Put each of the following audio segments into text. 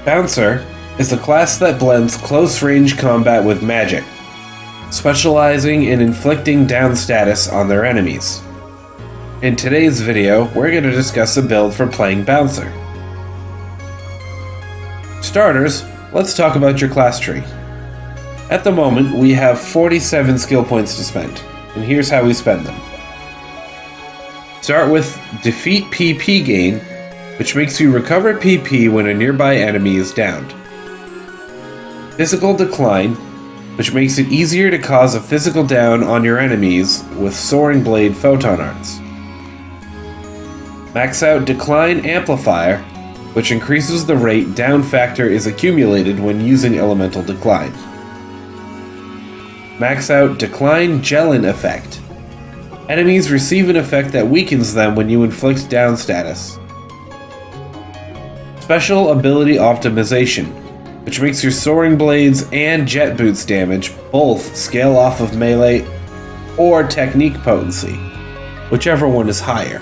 Bouncer is a class that blends close-range combat with magic, specializing in inflicting down status on their enemies. In today's video, we're going to discuss a build for playing Bouncer. Starters, let's talk about your class tree. At the moment, we have 47 skill points to spend, and here's how we spend them. Start with Defeat PP Gain, which makes you recover PP when a nearby enemy is downed. Physical Decline, which makes it easier to cause a physical down on your enemies with Soaring Blade Photon Arts. Max out Decline Amplifier, which increases the rate down factor is accumulated when using Elemental Decline. Max out Decline Gelin Effect. Enemies receive an effect that weakens them when you inflict down status. Special Ability Optimization, which makes your Soaring Blades and Jet Boots damage both scale off of melee or technique potency, whichever one is higher.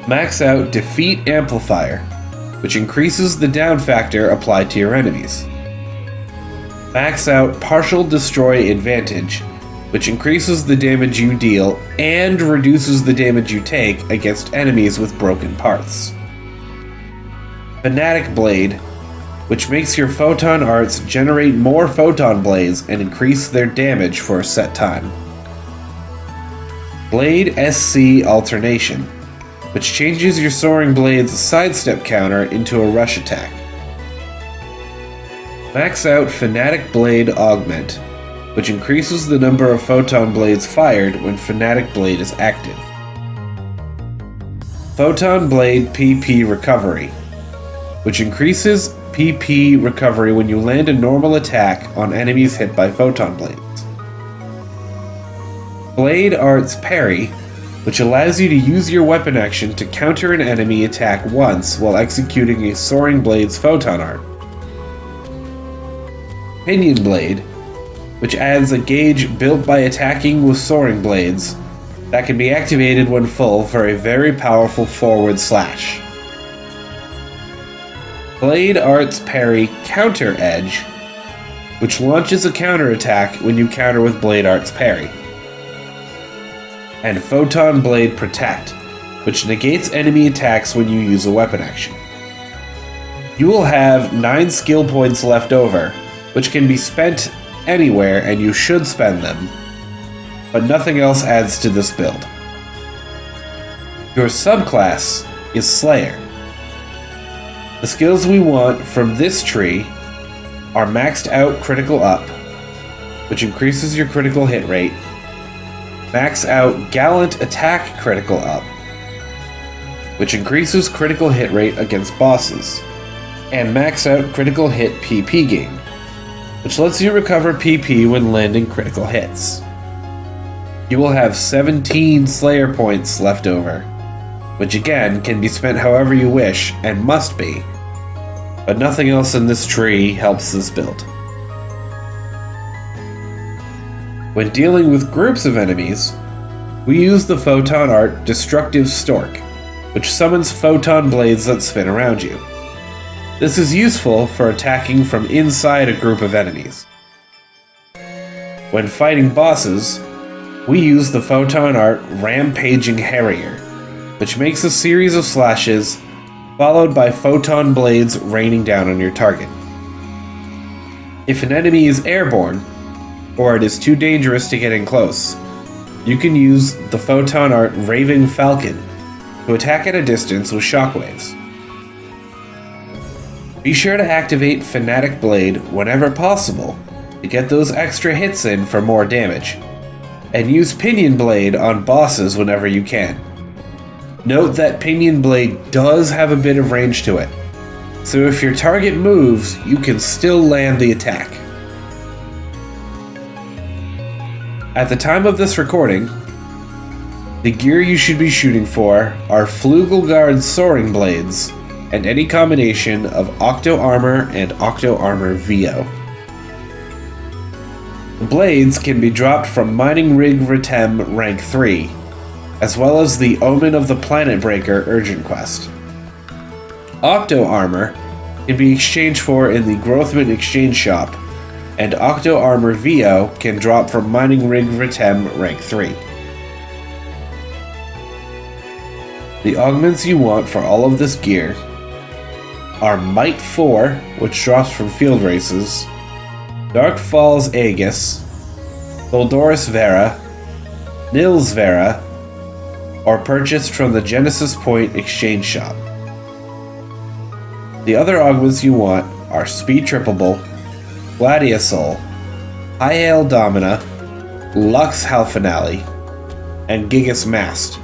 Max out Defeat Amplifier, which increases the down factor applied to your enemies. Max out Partial Destroy Advantage, which increases the damage you deal and reduces the damage you take against enemies with broken parts. Fanatic Blade, which makes your Photon Arts generate more Photon Blades and increase their damage for a set time. Blade SC Alternation, which changes your Soaring Blade's sidestep counter into a rush attack. Max out Fanatic Blade Augment, which increases the number of Photon Blades fired when Fanatic Blade is active. Photon Blade PP Recovery, which increases PP recovery when you land a normal attack on enemies hit by Photon Blades. Blade Arts Parry, which allows you to use your weapon action to counter an enemy attack once while executing a Soaring Blades Photon Art. Pinion Blade, which adds a gauge built by attacking with Soaring Blades that can be activated when full for a very powerful forward slash. Blade Arts Parry Counter Edge, which launches a counterattack when you counter with Blade Arts Parry. And Photon Blade Protect, which negates enemy attacks when you use a weapon action. You will have 9 skill points left over, which can be spent anywhere and you should spend them, but nothing else adds to this build. Your subclass is Slayer. The skills we want from this tree are Maxed Out Critical Up, which increases your critical hit rate, Max out Gallant Attack Critical Up, which increases critical hit rate against bosses, and Max out Critical Hit PP Gain, which lets you recover PP when landing critical hits. You will have 17 Slayer points left over, which again can be spent however you wish and must be, but nothing else in this tree helps this build. When dealing with groups of enemies, we use the Photon Art Destructive Stork, which summons Photon Blades that spin around you. This is useful for attacking from inside a group of enemies. When fighting bosses, we use the Photon Art Rampaging Harrier, which makes a series of slashes followed by Photon Blades raining down on your target. If an enemy is airborne, or it is too dangerous to get in close, you can use the Photon Art Raving Falcon to attack at a distance with shockwaves. Be sure to activate Fanatic Blade whenever possible to get those extra hits in for more damage, and use Pinion Blade on bosses whenever you can. Note that Pinion Blade does have a bit of range to it, so if your target moves, you can still land the attack. At the time of this recording, the gear you should be shooting for are Flugelguard Soaring Blades and any combination of Octo Armor and Octo Armor VO. The blades can be dropped from Mining Rig Ritem Rank 3, as well as the Omen of the Planet Breaker Urgent Quest. Octo Armor can be exchanged for in the Growthman Exchange Shop, and Octo Armor VO can drop from Mining Rig Ritem Rank 3. The augments you want for all of this gear are Might 4, which drops from field races, Dark Falls Aegis, Goldoris Vera, Nils Vera, or purchased from the Genesis Point Exchange Shop. The other augments you want are Speed Trippable, Gladiosol, High Hail Domina, Lux Halfinale, and Gigas Mast,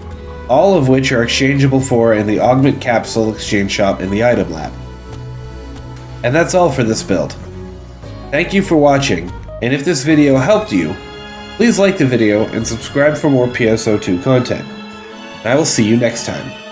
all of which are exchangeable for in the Augment Capsule Exchange Shop in the Item Lab. And that's all for this build. Thank you for watching, and if this video helped you, please like the video and subscribe for more PSO2 content. And I will see you next time.